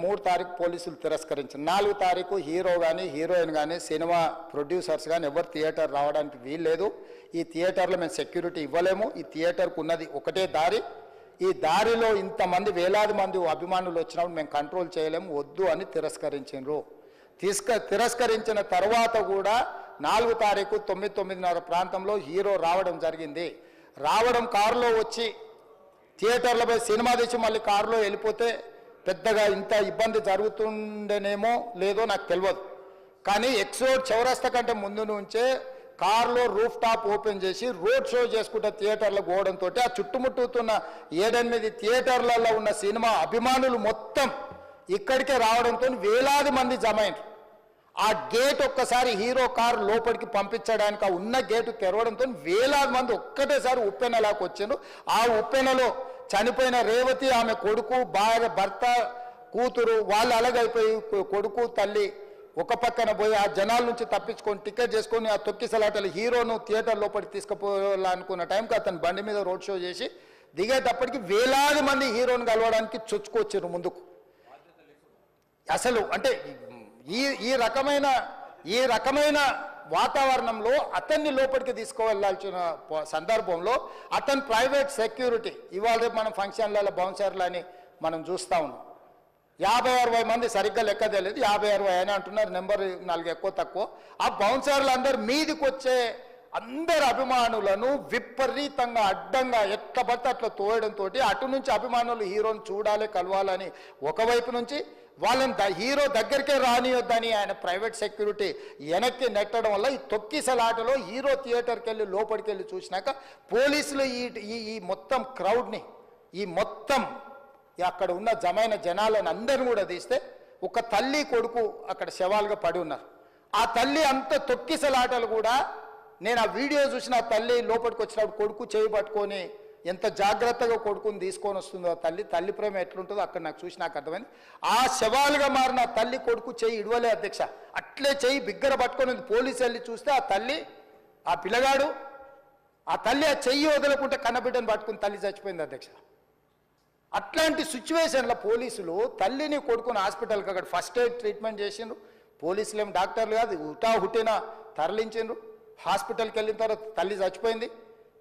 3 తారీఖు పోలీసులు తిరస్కరించారు. 4 తారీఖు హీరో కానీ హీరోయిన్ కానీ సినిమా ప్రొడ్యూసర్స్ కానీ ఎవరు థియేటర్ రావడానికి వీల్లేదు. ఈ థియేటర్లో మేము సెక్యూరిటీ ఇవ్వలేము. ఈ థియేటర్కు ఉన్నది ఒకటే దారి. ఈ దారిలో ఇంతమంది వేలాది మంది అభిమానులు వచ్చినప్పుడు మేము కంట్రోల్ చేయలేము, వద్దు అని తిరస్కరించారు. తిరస్కరించిన తర్వాత కూడా 4 తారీఖు 9:30 ప్రాంతంలో హీరో రావడం జరిగింది. రావడం కారులో వచ్చి థియేటర్లపై సినిమా తీసి మళ్ళీ కారులో వెళ్ళిపోతే పెద్దగా ఇంత ఇబ్బంది జరుగుతుండేనేమో లేదో నాకు తెలియదు. కానీ ఎక్సోడ్ చౌరస్తా కంటే ముందు నుంచే కారులో రూఫ్ టాప్ ఓపెన్ చేసి రోడ్ షో చేసుకుంటే థియేటర్లకు పోవడంతో ఆ చుట్టుముట్టుతున్న 7-8 థియేటర్లలో ఉన్న సినిమా అభిమానులు మొత్తం ఇక్కడికే రావడంతో వేలాది మంది జమ అయ్యారు. ఆ గేట్ ఒక్కసారి హీరో కారు లోపలికి పంపించడానికి ఆ ఉన్న గేటు తెరవడంతో వేలాది మంది ఒక్కటేసారి ఉప్పెనలాకి వచ్చారు. ఆ ఉప్పెనలో చనిపోయిన రేవతి, ఆమె కొడుకు, భార్య, భర్త, కూతురు వాళ్ళు అలాగైపోయి కొడుకు తల్లి ఒక పక్కన పోయి ఆ జనాల నుంచి తప్పించుకొని టికెట్ చేసుకొని ఆ తొక్కిసలాటలు హీరోను థియేటర్ లోపలికి తీసుకుపోవాలనుకున్న టైంకి అతను బండి మీద రోడ్ షో చేసి దిగేటప్పటికి వేలాది మంది హీరోను కలవడానికి చొచ్చుకొచ్చారు ముందుకు. అసలు అంటే ఈ రకమైన వాతావరణంలో అతన్ని లోపలికి తీసుకువెళ్ళాల్సిన సందర్భంలో అతను ప్రైవేట్ సెక్యూరిటీ ఇవాళ రేపు మనం ఫంక్షన్లలో బౌన్సర్లు అని మనం చూస్తూ ఉన్నాం. 50-60 మంది సరిగ్గా లెక్క తెలియదు, 50-60 అని అంటున్నారు, నెంబర్ 4 ఎక్కువ తక్కువ. ఆ బౌన్సర్లు అందరు మీదికి వచ్చే అందరు అభిమానులను విపరీతంగా అడ్డంగా ఎట్లా పడితే అట్లా తోయడంతో అటు నుంచి అభిమానులు హీరోని చూడాలి, కలవాలని ఒకవైపు నుంచి వాళ్ళని హీరో దగ్గరికే రానియొద్దని ఆయన ప్రైవేట్ సెక్యూరిటీ వెనక్కి నెట్టడం వల్ల ఈ తొక్కిసలాటలో హీరో థియేటర్కి వెళ్ళి లోపలికి వెళ్ళి చూసినాక పోలీసులు ఈ మొత్తం క్రౌడ్ని ఈ మొత్తం అక్కడ ఉన్న జమైన జనాలను అందరిని కూడా తీస్తే ఒక తల్లి కొడుకు అక్కడ శవాలుగా పడి ఉన్నారు. ఆ తల్లి అంత తొక్కిసలాటలు కూడా నేను ఆ వీడియో చూసిన ఆ తల్లి లోపలికి వచ్చినప్పుడు కొడుకు చేయి పట్టుకొని ఎంత జాగ్రత్తగా కొడుకుని తీసుకొని వస్తుందో తల్లి ప్రేమ ఎట్లుంటుందో అక్కడ నాకు చూసి నాకు అర్థమైంది. ఆ శవాలుగా మారిన తల్లి కొడుకు చెయ్యి ఇడవలే అధ్యక్ష, అట్లే చెయ్యి బిగ్గర పట్టుకొని పోలీసు వెళ్ళి చూస్తే ఆ తల్లి ఆ పిల్లగాడు ఆ తల్లి ఆ చెయ్యి వదలకుంటే కన్నబిడ్డను పట్టుకుని తల్లి చచ్చిపోయింది అధ్యక్ష. అట్లాంటి సిచ్యువేషన్లో పోలీసులు తల్లిని కొడుకుని హాస్పిటల్కి అక్కడ ఫస్ట్ ఎయిడ్ ట్రీట్మెంట్ చేసిండ్రు. పోలీసులు ఏం డాక్టర్లు కాదు, హుటిన తరలించిండ్రు. హాస్పిటల్కి వెళ్ళిన తర్వాత తల్లి చచ్చిపోయింది,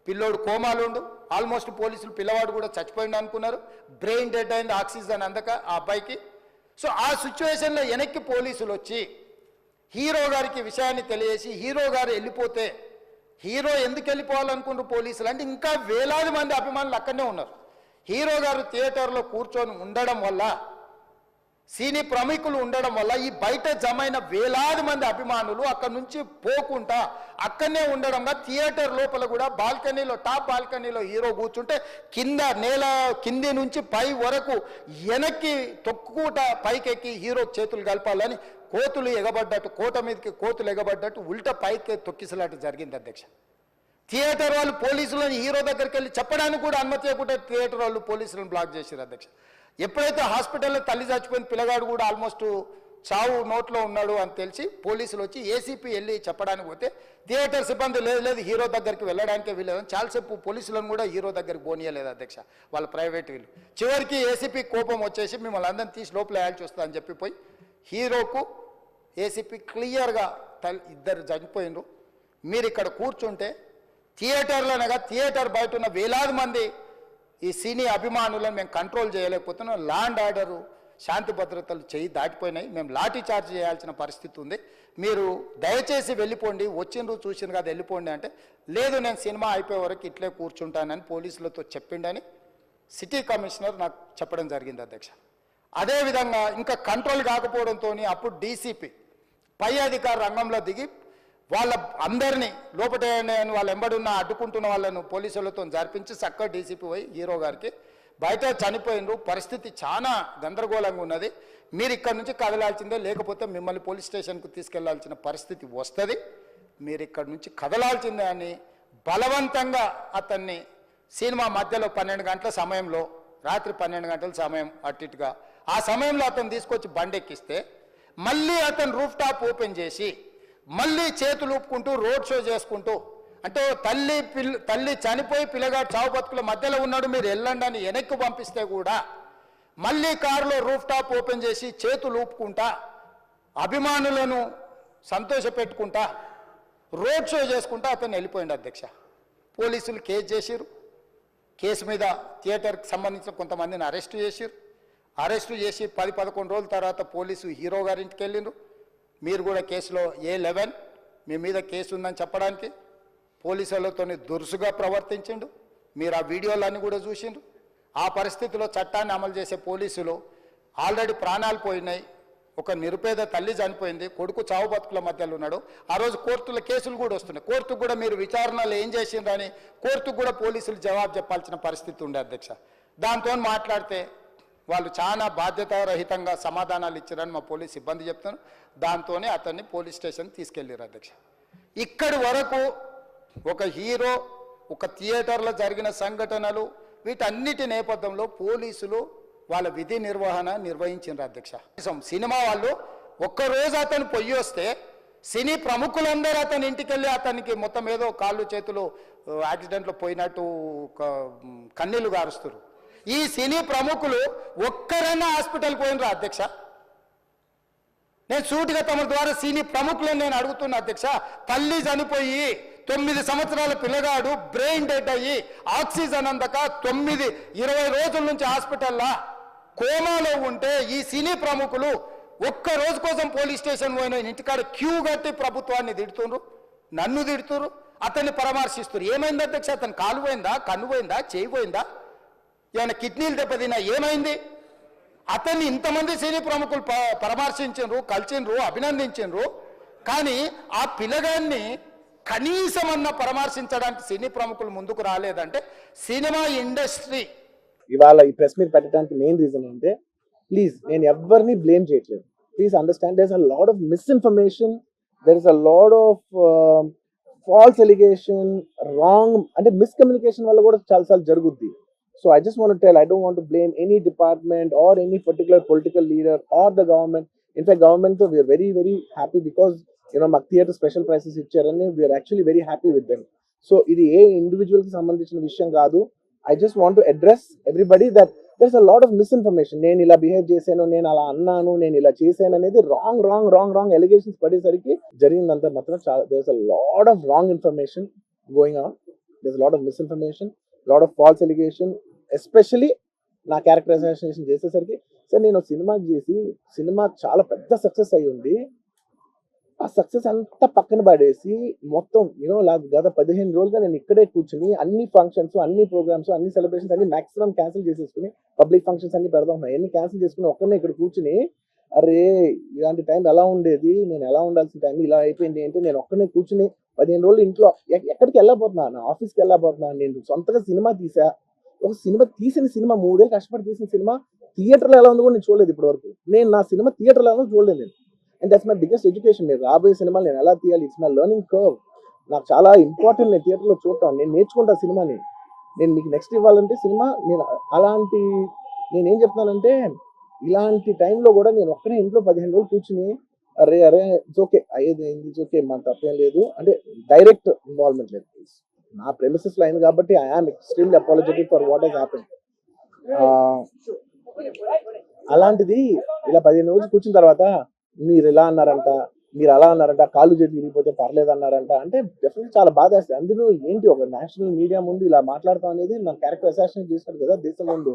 పిల్లోడు కోమాలుండు. ఆల్మోస్ట్ పోలీసులు పిల్లవాడు కూడా చచ్చిపోయింది అనుకున్నారు. బ్రెయిన్ డెడ్ అయింది, ఆక్సిజన్ అందక ఆ అబ్బాయికి. సో ఆ సిచ్యువేషన్లో వెనక్కి పోలీసులు వచ్చి హీరో గారికి విషయాన్ని తెలియజేసి హీరో గారు వెళ్ళిపోతే హీరో ఎందుకు వెళ్ళిపోవాలనుకుంటారు పోలీసులు అంటే ఇంకా వేలాది మంది అభిమానులు అక్కడనే ఉన్నారు. హీరో గారు థియేటర్లో కూర్చొని ఉండడం వల్ల సినీ ప్రముఖులు ఉండడం వల్ల ఈ బయట జమైన వేలాది మంది అభిమానులు అక్కడి నుంచి పోకుండా అక్కడనే ఉండడం వల్ల థియేటర్ లోపల కూడా బాల్కనీలో టాప్ బాల్కనీలో హీరో కూర్చుంటే కింది నుంచి పై వరకు వెనక్కి తొక్కుట పైకెక్కి హీరో చేతులు కలపాలని కోతులు ఎగబడ్డట్టు కోట మీదకి కోతులు ఎగబడ్డట్టు ఉల్టా పైకి తొక్కిసలాట జరిగింది అధ్యక్ష. థియేటర్ వాళ్ళు పోలీసులను హీరో దగ్గరికి వెళ్ళి చెప్పడానికి కూడా అనుమతి ఇవ్వకుండా థియేటర్ వాళ్ళు పోలీసులను బ్లాక్ చేశారు అధ్యక్ష. ఎప్పుడైతే హాస్పిటల్లో తల్లి చచ్చిపోయిన పిల్లగాడు కూడా ఆల్మోస్ట్ చావు నోట్లో ఉన్నాడు అని తెలిసి పోలీసులు వచ్చి ఏసీపీ వెళ్ళి చెప్పడానికి పోతే థియేటర్ సిబ్బంది లేదు హీరో దగ్గరికి వెళ్ళడానికే వీళ్ళేదని చాలాసేపు పోలీసులను కూడా హీరో దగ్గరికి పోనీయలేదు అధ్యక్ష వాళ్ళ ప్రైవేట్ వీళ్ళు. చివరికి ఏసీపీ కోపం వచ్చేసి మిమ్మల్ని అందరిని తీసి లోపల వేయాల్సి వస్తుందని చెప్పిపోయి హీరోకు ఏసీపీ క్లియర్గా ఇద్దరు చనిపోయినరు, మీరు ఇక్కడ కూర్చుంటే థియేటర్లోనగా థియేటర్ బయట ఉన్న వేలాది మంది ఈ సినీ అభిమానులను మేము కంట్రోల్ చేయలేకపోతున్నాం, ల్యాండ్ ఆర్డరు శాంతి భద్రతలు చేయి దాటిపోయినాయి, మేము లాఠీ చార్జ్ చేయాల్సిన పరిస్థితి ఉంది, మీరు దయచేసి వెళ్ళిపోండి, వచ్చిండ్రు చూసిండ్రు కదా వెళ్ళిపోండి అంటే లేదు నేను సినిమా అయిపోయే వరకు ఇట్లే కూర్చుంటానని పోలీసులతో చెప్పిండని సిటీ కమిషనర్ నాకు చెప్పడం జరిగింది అధ్యక్ష. అదేవిధంగా ఇంకా కంట్రోల్ కాకపోవడంతో అప్పుడు డీసీపీ పై అధికార రంగంలో దిగి వాళ్ళ అందరినీ లోపల వాళ్ళ ఎంబడున్న అడ్డుకుంటున్న వాళ్ళను పోలీసులతో జరిపించి చక్కగా డీసీపీ పోయి హీరో గారికి బయట చనిపోయినరు, పరిస్థితి చాలా గందరగోళంగా ఉన్నది, మీరు ఇక్కడ నుంచి కదలాల్సిందే లేకపోతే మిమ్మల్ని పోలీస్ స్టేషన్కు తీసుకెళ్లాల్సిన పరిస్థితి వస్తుంది, మీరు ఇక్కడ నుంచి కదలాల్సిందే అని బలవంతంగా అతన్ని సినిమా మధ్యలో 12 గంటల సమయంలో రాత్రి 12 గంటల సమయం అట్టిగా ఆ సమయంలో అతను తీసుకొచ్చి బండి ఎక్కిస్తే మళ్ళీ అతను రూఫ్ టాప్ ఓపెన్ చేసి మళ్ళీ చేతులు ఊపుకుంటూ రోడ్ షో చేసుకుంటూ అంటే తల్లి చనిపోయి పిల్లగాడు చావు బతుకుల మధ్యలో ఉన్నాడు మీరు వెళ్ళండి అని వెనక్కి పంపిస్తే కూడా మళ్ళీ కారులో రూఫ్ టాప్ ఓపెన్ చేసి చేతులు ఊపుకుంటా అభిమానులను సంతోషపెట్టుకుంటా రోడ్ షో చేసుకుంటా అతను వెళ్ళిపోయింది అధ్యక్ష. పోలీసులు కేసు చేసిరు. కేసు మీద థియేటర్కి సంబంధించిన కొంతమందిని అరెస్టు చేసిరు. అరెస్టు చేసి 10-11 రోజుల తర్వాత పోలీసు హీరో గారింటికి వెళ్ళిండ్రు. మీరు కూడా కేసులో A11 మీ మీద కేసు ఉందని చెప్పడానికి పోలీసులతో దురుసుగా ప్రవర్తించిండు. మీరు ఆ వీడియోలన్నీ కూడా చూసిండ్రు. ఆ పరిస్థితిలో చట్టాన్ని అమలు చేసే పోలీసులు ఆల్రెడీ ప్రాణాలు పోయినాయి. ఒక నిరుపేద తల్లి చనిపోయింది, కొడుకు చావు బతుకుల మధ్యలో ఉన్నాడు. ఆ రోజు కోర్టుల కేసులు కూడా వస్తున్నాయి. కోర్టుకు కూడా మీరు విచారణలు ఏం చేసిండ్రని కోర్టుకు కూడా పోలీసులు జవాబు చెప్పాల్సిన పరిస్థితి ఉండే అధ్యక్ష. దాంతో మాట్లాడితే వాళ్ళు చాలా బాధ్యతారహితంగా సమాధానాలు ఇచ్చారని మా పోలీస్ సిబ్బంది చెప్తాను. దాంతోనే అతన్ని పోలీస్ స్టేషన్ తీసుకెళ్ళారు అధ్యక్ష. ఇక్కడి వరకు ఒక హీరో, ఒక థియేటర్లో జరిగిన సంఘటనలు, వీటన్నిటి నేపథ్యంలో పోలీసులు వాళ్ళ విధి నిర్వహణ నిర్వహించారు అధ్యక్ష. సినిమా వాళ్ళు ఒక్కరోజు అతను పొయ్యి వస్తే సినీ ప్రముఖులందరూ అతని ఇంటికి వెళ్ళి అతనికి మొత్తం ఏదో కాళ్ళు చేతులు యాక్సిడెంట్లో పోయినట్టు కన్నీళ్లు గారుస్తారు. ఈ సినీ ప్రముఖులు ఒక్కరైనా హాస్పిటల్ పోయినరా అధ్యక్ష? నేను సూటిగా తమ ద్వారా సినీ ప్రముఖులను నేను అడుగుతున్నా అధ్యక్ష. తల్లి చనిపోయి 9 సంవత్సరాల పిల్లగాడు బ్రెయిన్ డెడ్ అయ్యి ఆక్సిజన్ అందక 20 రోజుల నుంచి హాస్పిటల్లో కోమాలో ఉంటే ఈ సినీ ప్రముఖులు ఒక్క రోజు కోసం పోలీస్ స్టేషన్ పోయిన ఇంటికాడ క్యూ కట్టి ప్రభుత్వాన్ని తిడుతున్నారు, నన్ను తిడుతున్నారు, అతన్ని పరామర్శిస్తున్నారు. ఏమైంది అధ్యక్ష? అతను కాలు పోయిందా, కన్ను పోయిందా, చేయి పోయిందా, ఏమైనా కిడ్నీలు దెబ్బతిన్నా, ఏమైంది? అతన్ని ఇంతమంది సినీ ప్రముఖులు పరామర్శించారు, కలిసిండ్రు, అభినందించారు. కానీ ఆ పిల్లగాన్ని కనీసమన్నా పరామర్శించడానికి సినీ ప్రముఖులు ముందుకు రాలేదంటే సినిమా ఇండస్ట్రీ ఇవాళ ఈ ప్రెస్ మీట్ పెట్టడానికి మెయిన్ రీజన్ అంటే, ప్లీజ్ నేను ఎవరిని బ్లేమ్ చేయట్లేదు. Please understand, there is a lot of misinformation, there is a lot of false allegation, wrong అంటే మిస్కమ్యూనికేషన్ వల్ల కూడా చాలాసార్లు జరుగుద్ది. So I just want to tell, I don't want to blame any department or any particular political leader or the government. In fact, government, we are very, very happy because, you know, Maktiya to special prices ichcharani, we are actually very happy with them. So, ఇది ఏ individual ki సంబంధించిన విషయం కాదు. I just want to address everybody that there's a lot of misinformation. నేను ఇలా behave చేశాను, నేను అలా అన్నాను, నేను ఇలా చేశాను అనేది wrong allegations పడేసరికి జరిగిందంతా మాత్రం చాలా, there's a lot of wrong information going on. There's a lot of misinformation, lot of false allegation, especially నా క్యారెక్టర్ అసాసినేషన్ చేసేసరికి, సార్ నేను సినిమా చేసి సినిమా చాలా పెద్ద సక్సెస్ అయ్యి ఉంది, ఆ సక్సెస్ అంతా పక్కన పడేసి మొత్తం యూనో గత 15 రోజులుగా నేను ఇక్కడే కూర్చుని అన్ని ఫంక్షన్స్, అన్ని ప్రోగ్రామ్స్, అన్ని సెలబ్రేషన్స్ అన్ని మాక్సిమం క్యాన్సిల్ చేసేసుకుని, పబ్లిక్ ఫంక్షన్స్ అన్ని పెడదాం అన్ని క్యాన్సిల్ చేసుకుని ఒక్కనే ఇక్కడ కూర్చుని, అరే ఇలాంటి టైం ఎలా ఉండేది, నేను ఎలా ఉండాల్సిన టైం ఇలా అయిపోయింది ఏంటి, నేను ఒక్కనే కూర్చుని 15 రోజులు ఇంట్లో ఎక్కడికి వెళ్ళబోతున్నాను, ఆఫీస్కి వెళ్ళబోతున్నాను, నేను సొంతగా సినిమా తీసా. ఒక సినిమా తీసిన సినిమా 3 ఏళ్ళు కష్టపడి తీసిన సినిమా థియేటర్లో ఎలా ఉందో కూడా నేను చూడలేదు ఇప్పటి వరకు. నేను నా సినిమా థియేటర్లో ఎలా చూడలేదు నేను. And that's my biggest education. నేను రాబోయే సినిమాలు నేను ఎలా తీయాలి, ఇట్స్ మై లెర్నింగ్ కర్వ్. నాకు చాలా ఇంపార్టెంట్ నేను థియేటర్లో చూడటం, నేను నేర్చుకుంటా సినిమాని. నేను మీకు నెక్స్ట్ ఇవ్వాలంటే సినిమా నేను అలాంటి, నేనేం చెప్తున్నానంటే ఇలాంటి టైంలో కూడా నేను ఒక్కనే ఇంట్లో 15 రోజులు కూర్చుని అరే ఇట్స్ ఓకే అయ్యేది అయింది, ఇట్స్ ఓకే మన తప్పేం లేదు అంటే డైరెక్ట్ ఇన్వాల్వ్మెంట్ లేదు. నా ప్రెమిసెస్ లో అయింది కాబట్టి I am extremely apologetic for what has happened. అలాంటిది ఇలా 15 రోజులు కూర్చున్న తర్వాత మీరు ఇలా అన్నారంట, మీరు అలా అన్నారంట, కాళ్ళు చేతి విరిగిపోతే పర్లేదు అన్నారంట అంటే డెఫినెట్లీ చాలా బాధ వేస్తుంది. అందులో ఏంటి ఒక నేషనల్ మీడియా ముందు ఇలా మాట్లాడతాం అనేది నా క్యారెక్టర్ అసాసినేట్ చేసినట్టు కదా దేశం ముందు.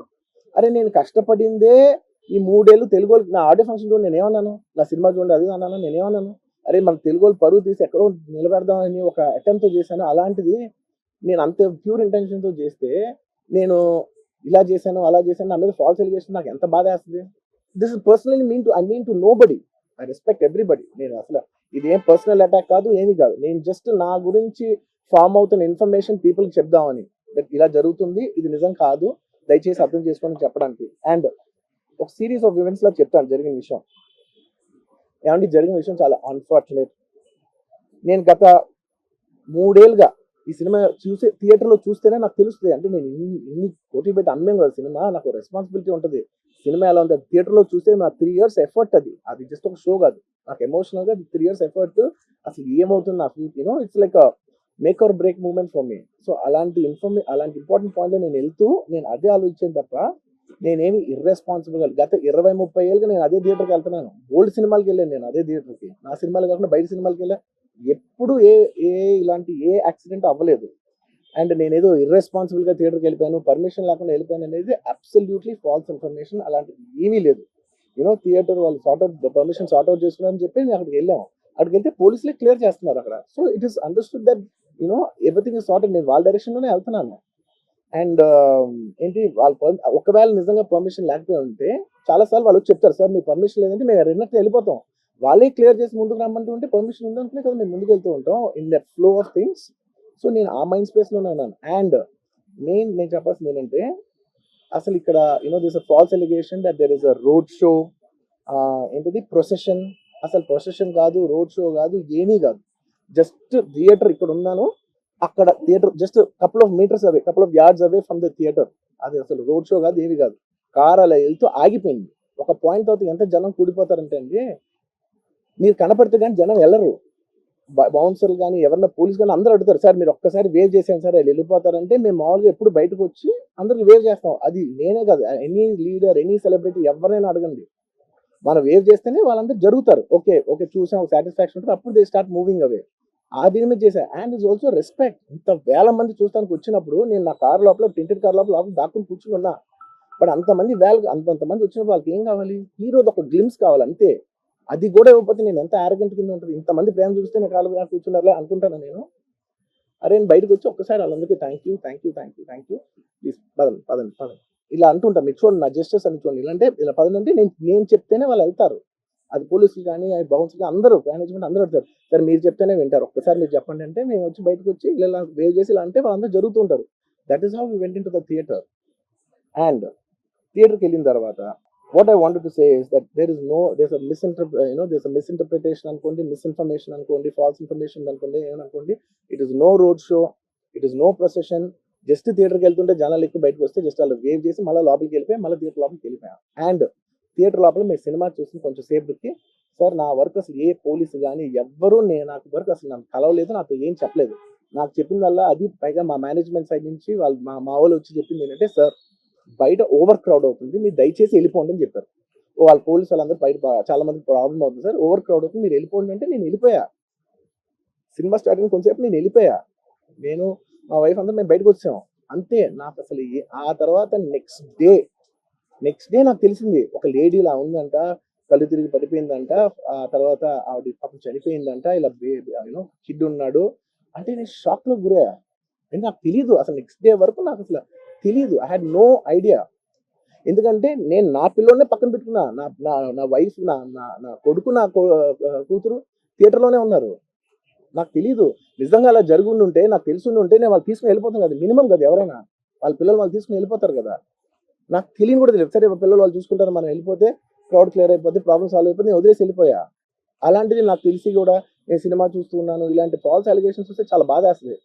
అరే నేను కష్టపడిందే ఈ 3 ఏళ్ళు తెలుగు వాళ్ళకి. నా ఆడియో ఫంక్షన్ చూడండి నేనేమన్నాను, నా సినిమా చూడండి అది అన్నాను, నేనేమన్నాను, అరే మన తెలుగు వాళ్ళు పరువు తీసి ఎక్కడో నిలబెడదామని ఒక అటెంప్ట్ చేశాను. అలాంటిది నేను అంత ప్యూర్ ఇంటెన్షన్తో చేస్తే నేను ఇలా చేశాను అలా చేశాను, నా మీద ఫాల్స్ ఎలిగేషన్ నాకు ఎంత బాధ వేస్తుంది. This is personally I mean to nobody, I respect everybody. నేను అసలు ఇది ఏం పర్సనల్ అటాక్ కాదు, ఏమీ కాదు. నేను జస్ట్ నా గురించి ఫామ్ అవుతున్న ఇన్ఫర్మేషన్ పీపుల్కి చెప్దామని, బట్ ఇలా జరుగుతుంది ఇది నిజం కాదు దయచేసి అర్థం చేసుకోండి చెప్పడానికి. అండ్ ఒక సిరీస్ ఆఫ్ ఈవెంట్స్ లా చెప్తాను జరిగిన విషయం. ఏమంటే జరిగిన విషయం చాలా అన్ఫార్చునేట్. నేను గత 3 ఏళ్ళుగా ఈ సినిమా చూసే థియేటర్లో చూస్తేనే నాకు తెలుస్తుంది. అంటే నేను ఇన్ని కోట్లు పెట్టి అమ్మేం కదా సినిమా, నాకు రెస్పాన్సిబిలిటీ ఉంటుంది. సినిమా ఎలా ఉంటుంది థియేటర్లో చూస్తే నా 3 years ఎఫర్ట్, అది జస్ట్ ఒక షో కాదు. నాకు ఎమోషనల్గా 3 years ఎఫర్ట్. అసలు ఏమవుతుంది నాకు you know it's like make or break moment for me. So అలాంటి ఇంపార్టెంట్ పాయింట్లో నేను వెళ్తూ నేను అదే ఆలోచించాను తప్ప నేనేమి ఇర్రెస్పాన్సిబుల్గా గత 20-30 ఏళ్ళుగా నేను అదే థియేటర్కి వెళ్తున్నాను. ఓల్డ్ సినిమాలకి వెళ్ళాను నేను అదే థియేటర్కి. నా సినిమాలు కాకుండా బయట సినిమాలకి వెళ్ళా. ఎప్పుడు ఇలాంటి యాక్సిడెంట్ అవ్వలేదు. అండ్ నేనేదో ఇర్రెస్పాన్సిబుల్గా థియేటర్కి వెళ్ళిపోయాను, పర్మిషన్ లేకుండా వెళ్ళిపోయాను అనేది అబ్సల్యూట్లీ ఫాల్స్ ఇన్ఫర్మేషన్. అలాంటిది ఏమీ లేదు. థియేటర్ వాళ్ళు పర్మిషన్ సార్ట్ అవుట్ చేసుకున్నారని చెప్పి మేము అక్కడికి వెళ్ళాము. అక్కడికి వెళ్తే పోలీసులే క్లియర్ చేస్తున్నారు అక్కడ. So it is understood that everything is sorted. నేను వాళ్ళ డైరెక్షన్లోనే వెళ్తున్నాను. అండ్ ఏంటి ఒకవేళ నిజంగా పర్మిషన్ లేకపోయి ఉంటే చాలాసార్లు వాళ్ళు వచ్చి చెప్తారు, సార్ మీ పర్మిషన్ లేదంటే మేము రెండట్లు వెళ్ళిపోతాం. వాళ్ళే క్లియర్ చేసి ముందుకు రమ్మంటూ ఉంటే పర్మిషన్ ఉందనుకునే కదా మేము ముందుకు వెళ్తూ ఉంటాం in that flow of things. So నేను ఆ మైండ్ స్పేస్లోనే ఉన్నాను. అండ్ నేను చెప్పాల్సింది ఏంటంటే, అసలు ఇక్కడ this a false allegation that there is a road show, ఏంటిది ప్రొసెషన్. అసలు ప్రొసెషన్ కాదు, రోడ్ షో కాదు, ఏమీ కాదు. జస్ట్ థియేటర్ ఇక్కడ ఉన్నాను, అక్కడ theatre just couple of metres away, couple of yards away from the theatre. అది అసలు రోడ్ షో కాదు, ఏమి కాదు. కార్ అలా వెళ్తూ ఆగిపోయింది. ఒక పాయింట్ తర్వాత ఎంత జనం కూడిపోతారంటే అండి, మీరు కనపడితే కానీ జనం వెళ్ళరు. బౌన్సర్లు కానీ ఎవరన్నా పోలీస్ కానీ అందరూ అడుగుతారు, సార్ మీరు ఒక్కసారి వేవ్ చేసాను సార్ వాళ్ళు వెళ్ళిపోతారంటే మేము మామూలుగా ఎప్పుడు బయటకు వచ్చి అందరికి వేవ్ చేస్తాం. అది నేనే కాదు, ఎనీ లీడర్, ఎనీ సెలబ్రిటీ ఎవరైనా అడగండి, మనం వేవ్ చేస్తేనే వాళ్ళందరూ జరుగుతారు. ఓకే ఓకే చూసాం, సాటిస్ఫాక్షన్ ఉంటుంది, అప్పుడు దే స్టార్ట్ మూవింగ్ అవే. ఆ దీని మీద చేశా. And is also respect. ఇంత వేల మంది చూస్తానికి వచ్చినప్పుడు నేను నా కార్ లోపల, టెంటెడ్ కార్ లోపల దాక్కుని కూర్చుని ఉన్నా. బట్ అంతమంది అంతమంది వచ్చినప్పుడు వాళ్ళకి ఏం కావాలి? హీరోది ఒక గ్లిమ్స్ కావాలి అంతే. అది కూడా ఇవ్వకపోతే నేను ఎంత ఆరోగ్యం కింద ఉంటుంది. ఇంతమంది ప్రేమ చూపిస్తే నేను కాలు కూర్చున్నారులే అనుకుంటాను నేను. అరే నేను బయటకు వచ్చి ఒక్కసారి వాళ్ళందరికీ థ్యాంక్ యూ ప్లీజ్ పదండి ఇలా అంటుంటాను. మీరు చూడండి, నా జస్టిస్ అని చూడండి. ఇలాంటే ఇలా పదండి నేను చెప్తేనే వాళ్ళు వెళ్తారు. అది పోలీసులు కానీ, అది బౌన్సర్లు అందరూ, మేనేజ్మెంట్ అందరూ అడుగుతారు, సరే మీరు చెప్తేనే వింటారు, ఒక్కసారి మీరు చెప్పండి అంటే మేము వచ్చి బయటకు వచ్చి ఇలా వేవ్ చేసి ఇలా అంటే వాళ్ళందరూ జరుగుతుంటారు. That is how we went into the theatre. And థియేటర్కి వెళ్ళిన తర్వాత what I wanted to say is that there's a misinterpretation అనుకోండి, misinformation అనుకోండి, false information అనుకోండి, ఏమనుకోండి. It is no road show, it is no procession. Just థియేటర్కి వెళ్తుంటే జనాలు ఎక్కువ బయటకు వస్తే జస్ట్ అలా వేవ్ చేసి మళ్ళీ లోపలికి వెళ్ళిపోయి మళ్ళీ థియేటర్ లోపలికి వెళ్ళిపోయాం. అండ్ థియేటర్ లోపల మీరు సినిమా చూసి కొంచెం సేపుకి, సార్ నా వర్క్ అసలు ఏ పోలీసు కానీ ఎవ్వరూ నాకు వర్క్ అసలు నాకు కలవలేదు, నాతో ఏం చెప్పలేదు. నాకు చెప్పిందల్లా అది పైగా మా మేనేజ్మెంట్ సైడ్ నుంచి వాళ్ళు మా వాళ్ళు వచ్చి చెప్పింది ఏంటంటే, సార్ బయట ఓవర్ క్రౌడ్ అవుతుంది, మీరు దయచేసి వెళ్ళిపోండి అని చెప్పారు. వాళ్ళ పోలీసు వాళ్ళందరూ బయట చాలా మందికి ప్రాబ్లం అవుతుంది సార్, ఓవర్ క్రౌడ్ అవుతుంది, మీరు వెళ్ళిపోండి అంటే నేను వెళ్ళిపోయా. సినిమా స్టార్టింగ్ కొంచెంసేపు నేను వెళ్ళిపోయా. నేను మా వైఫ్ అందరూ మేము బయటకు వచ్చాం అంతే. నాకు అసలు ఆ తర్వాత నెక్స్ట్ డే నాకు తెలిసింది, ఒక లేడీ ఇలా ఉందంట, కళ్ళు తిరిగి పడిపోయిందంట, ఆ తర్వాత ఆవిడ పాపం చనిపోయిందంట, ఇలా కిడ్ ఉన్నాడు అంటే నేను షాక్ లో గురయ్యా. నాకు తెలియదు అసలు, నెక్స్ట్ డే వరకు నాకు అసలు తెలియదు. I had no idea. ఎందుకంటే నేను నా పిల్లోనే పక్కన పెట్టుకున్నా, నా వైఫ్, నా కొడుకు, నా కూతురు థియేటర్లోనే ఉన్నారు. నాకు తెలియదు. నిజంగా అలా జరుగుండి ఉంటే, నాకు తెలుసుండి ఉంటే నేను వాళ్ళు తీసుకుని వెళ్ళిపోతాను కదా, మినిమం కదా, ఎవరైనా వాళ్ళ పిల్లలు వాళ్ళు తీసుకుని వెళ్ళిపోతారు కదా. నాకు తెలియని కూడా తెలియదు. సరే పిల్లలు వాళ్ళు చూసుకుంటారు, మనం వెళ్ళిపోతే క్రౌడ్ క్లియర్ అయిపోతే, ప్రాబ్లమ్ సాల్వ్ అయిపోతే, నేను వదిలేసి వెళ్ళిపోయా. అలాంటిది నాకు తెలిసి కూడా నేను సినిమా చూస్తూ ఉన్నాను, ఇలాంటి ఫాల్స్ అలిగేషన్స్ వస్తే చాలా బాధ వేస్తుంది.